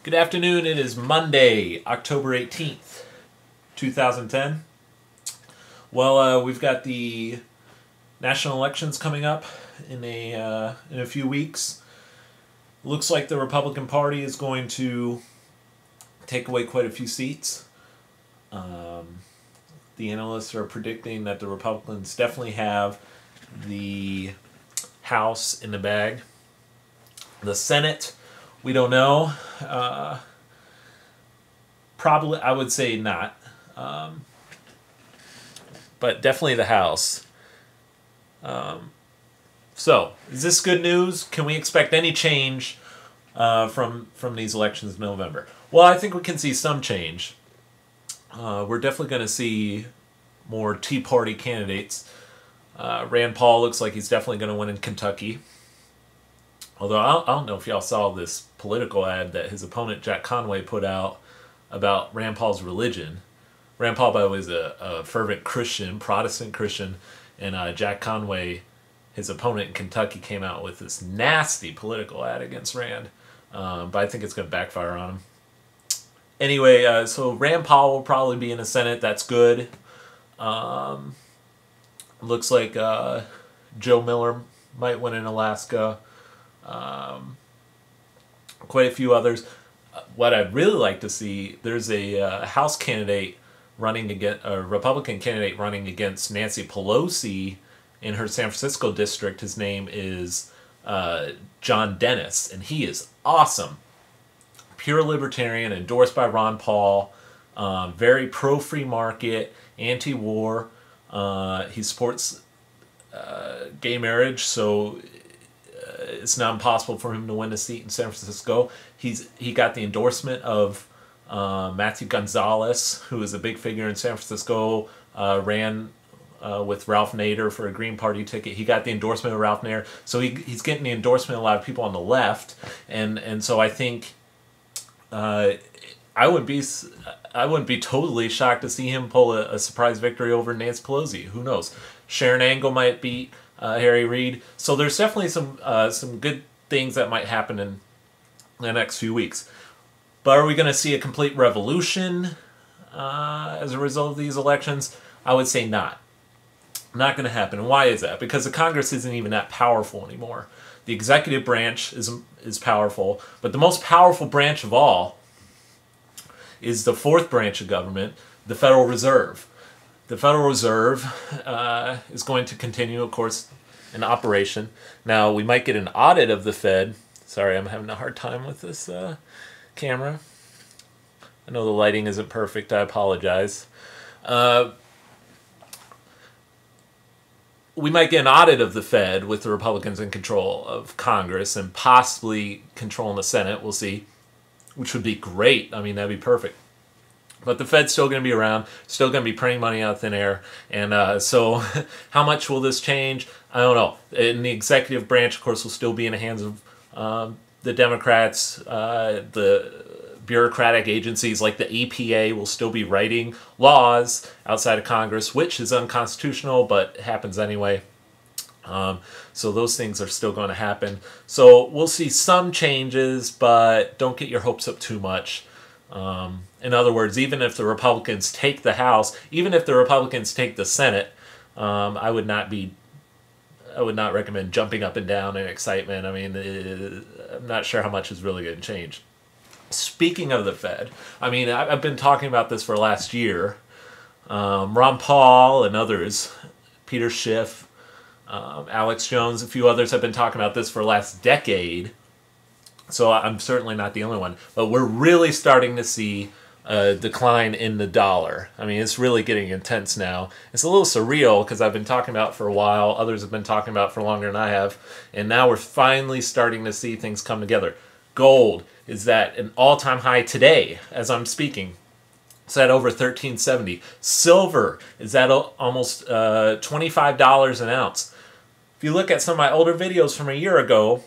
Good afternoon. It is Monday, October 18th, 2010. Well, we've got the national elections coming up in a few weeks. Looks like the Republican Party is going to take away quite a few seats. The analysts are predicting that the Republicans definitely have the House in the bag. The Senate, we don't know. Probably, I would say not. But definitely the House. So, is this good news? Can we expect any change from these elections in November? Well, I think we can see some change. We're definitely going to see more Tea Party candidates. Rand Paul looks like he's definitely going to win in Kentucky. Although I don't know if y'all saw this political ad that his opponent Jack Conway put out about Rand Paul's religion. Rand Paul, by the way, is a fervent Christian, Protestant Christian, and Jack Conway, his opponent in Kentucky, came out with this nasty political ad against Rand. But I think it's going to backfire on him. Anyway, so Rand Paul will probably be in the Senate. That's good. Looks like Joe Miller might win in Alaska. Quite a few others. What I'd really like to see, there's a House candidate running against, a Republican candidate running against Nancy Pelosi in her San Francisco district. His name is John Dennis, and he is awesome. Pure libertarian, endorsed by Ron Paul, very pro-free market, anti-war. He supports gay marriage, so it's not impossible for him to win a seat in San Francisco. He got the endorsement of Matthew Gonzalez, who is a big figure in San Francisco, ran with Ralph Nader for a Green Party ticket. He got the endorsement of Ralph Nader, so he's getting the endorsement of a lot of people on the left, and so I think I wouldn't be totally shocked to see him pull a surprise victory over Nancy Pelosi. Who knows? Sharron Angle might beat Harry Reid. So there's definitely some good things that might happen in the next few weeks. But are we going to see a complete revolution as a result of these elections? I would say not. Not going to happen. And why is that? Because the Congress isn't even that powerful anymore. The executive branch is powerful, but the most powerful branch of all is the fourth branch of government, the Federal Reserve. The Federal Reserve is going to continue, of course, in operation. Now, we might get an audit of the Fed. Sorry, I'm having a hard time with this camera. I know the lighting isn't perfect. I apologize. We might get an audit of the Fed with the Republicans in control of Congress and possibly controlling the Senate. We'll see, which would be great. I mean, that'd be perfect. But the Fed's still going to be around, still going to be printing money out of thin air. And so how much will this change? I don't know. And the executive branch, of course, will still be in the hands of the Democrats. The bureaucratic agencies like the EPA will still be writing laws outside of Congress, which is unconstitutional, but happens anyway. So those things are still going to happen. So we'll see some changes, but don't get your hopes up too much. In other words, even if the Republicans take the House, even if the Republicans take the Senate, I would not recommend jumping up and down in excitement. I mean, I'm not sure how much is really going to change. Speaking of the Fed, I mean, I've been talking about this for last year. Ron Paul and others, Peter Schiff, Alex Jones, a few others have been talking about this for the last decade. So I'm certainly not the only one. But we're really starting to see a decline in the dollar. I mean, it's really getting intense now. It's a little surreal because I've been talking about it for a while. Others have been talking about it for longer than I have. And now we're finally starting to see things come together. Gold is at an all-time high today as I'm speaking. It's at over $13.70. Silver is at almost $25 an ounce. If you look at some of my older videos from a year ago,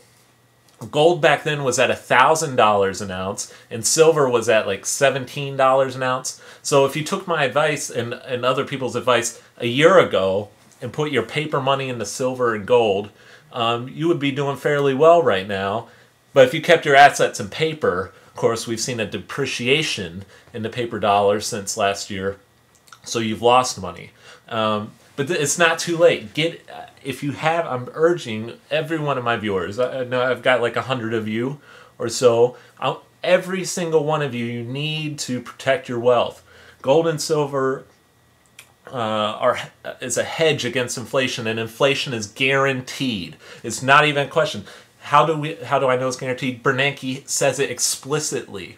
gold back then was at $1,000 an ounce, and silver was at like $17 an ounce. So if you took my advice and other people's advice a year ago and put your paper money into silver and gold, you would be doing fairly well right now. But if you kept your assets in paper, of course, we've seen a depreciation in the paper dollar since last year, so you've lost money. But it's not too late. If you have, I'm urging every one of my viewers, I know I've got like 100 of you or so, every single one of you, you need to protect your wealth. Gold and silver is a hedge against inflation, and inflation is guaranteed. It's not even a question. How do I know it's guaranteed? Bernanke says it explicitly.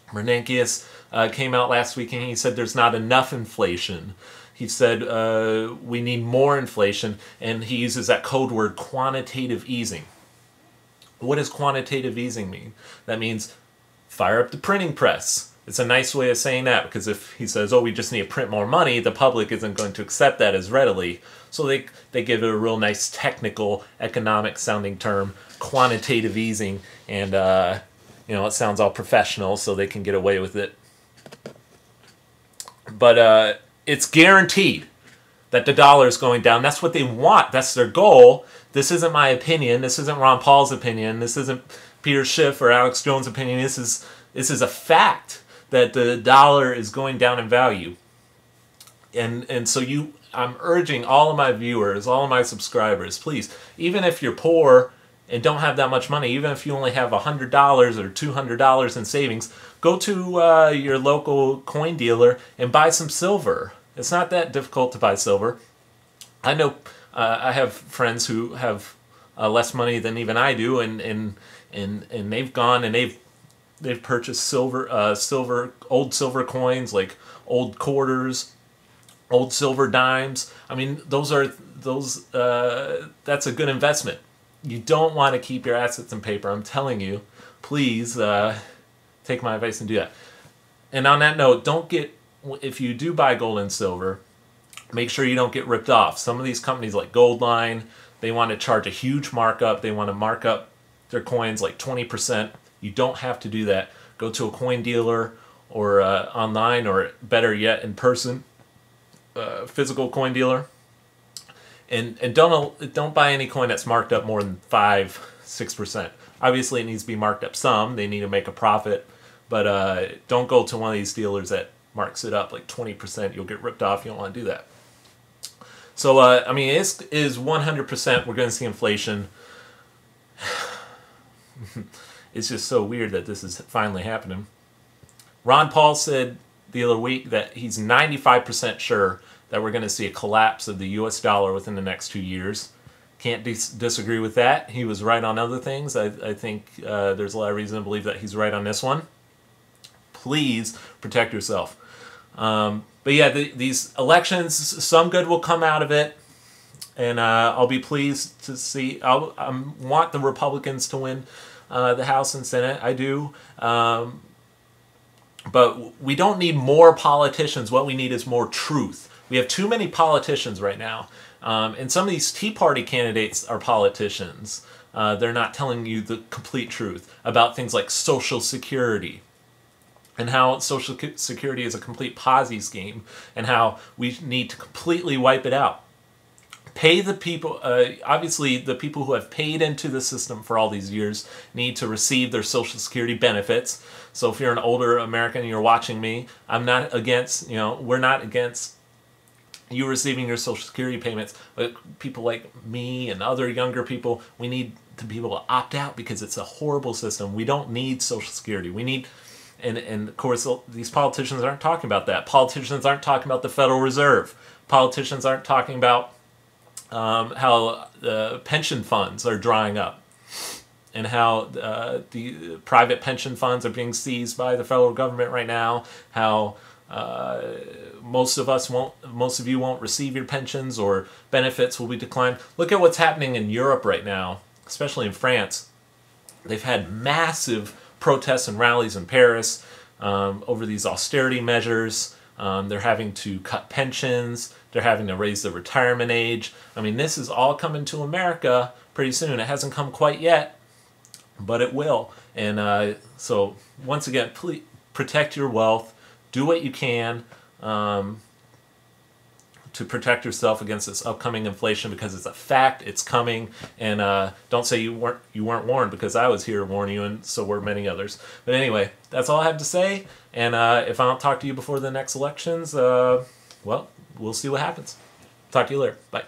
Bernanke came out last week and he said there's not enough inflation. He said we need more inflation, and he uses that code word quantitative easing. What does quantitative easing mean? That means fire up the printing press. It's a nice way of saying that, because if he says, oh, we just need to print more money, the public isn't going to accept that as readily. So they give it a real nice technical economic sounding term, quantitative easing, and it sounds all professional, so they can get away with it. But it's guaranteed that the dollar is going down. That's what they want. That's their goal. This isn't my opinion. This isn't Ron Paul's opinion. This isn't Peter Schiff or Alex Jones' opinion. This is a fact that the dollar is going down in value. And so I'm urging all of my viewers, all of my subscribers, please, even if you're poor and don't have that much money, even if you only have $100 or $200 in savings, go to your local coin dealer and buy some silver. It's not that difficult to buy silver. I know I have friends who have less money than even I do, and they've gone and they've purchased old silver coins, like old quarters, old silver dimes. I mean, that's a good investment. You don't want to keep your assets in paper. I'm telling you, please take my advice and do that. And on that note, if you do buy gold and silver, make sure you don't get ripped off. Some of these companies like Goldline, they want to charge a huge markup. They want to mark up their coins like 20%. You don't have to do that. Go to a coin dealer or online, or better yet, in person, physical coin dealer. And don't buy any coin that's marked up more than 5-6%. Obviously, it needs to be marked up some. They need to make a profit. But don't go to one of these dealers that marks it up like 20%. You'll get ripped off. You don't want to do that. So, I mean, it is 100% we're going to see inflation. It's just so weird that this is finally happening. Ron Paul said the other week that he's 95% sure that we're going to see a collapse of the U.S. dollar within the next 2 years. Can't disagree with that. He was right on other things. I think there's a lot of reason to believe that he's right on this one. Please protect yourself. But yeah, these elections, some good will come out of it. And I'll be pleased to see. I want the Republicans to win the House and Senate. I do. But we don't need more politicians. What we need is more truth. We have too many politicians right now. And some of these Tea Party candidates are politicians. They're not telling you the complete truth about things like Social Security, and how Social Security is a complete Ponzi scheme, and how we need to completely wipe it out. Pay the people, obviously the people who have paid into the system for all these years need to receive their Social Security benefits. So if you're an older American and you're watching me, I'm not against, we're not against you receiving your Social Security payments, but people like me and other younger people, we need to be able to opt out, because it's a horrible system. We don't need Social Security. We need, and of course these politicians aren't talking about that. Politicians aren't talking about the Federal Reserve. Politicians aren't talking about how pension funds are drying up, and how the private pension funds are being seized by the federal government right now. How most of you won't receive your pensions, or benefits will be declined. Look at what's happening in Europe right now, especially in France. They've had massive protests and rallies in Paris over these austerity measures. They're having to cut pensions. They're having to raise the retirement age. I mean, this is all coming to America pretty soon. It hasn't come quite yet, but it will. And so, once again, please protect your wealth. Do what you can to protect yourself against this upcoming inflation, because it's a fact, it's coming, and don't say you weren't warned, because I was here to warn you, and so were many others. But anyway, that's all I have to say, and if I don't talk to you before the next elections, well, we'll see what happens. Talk to you later. Bye.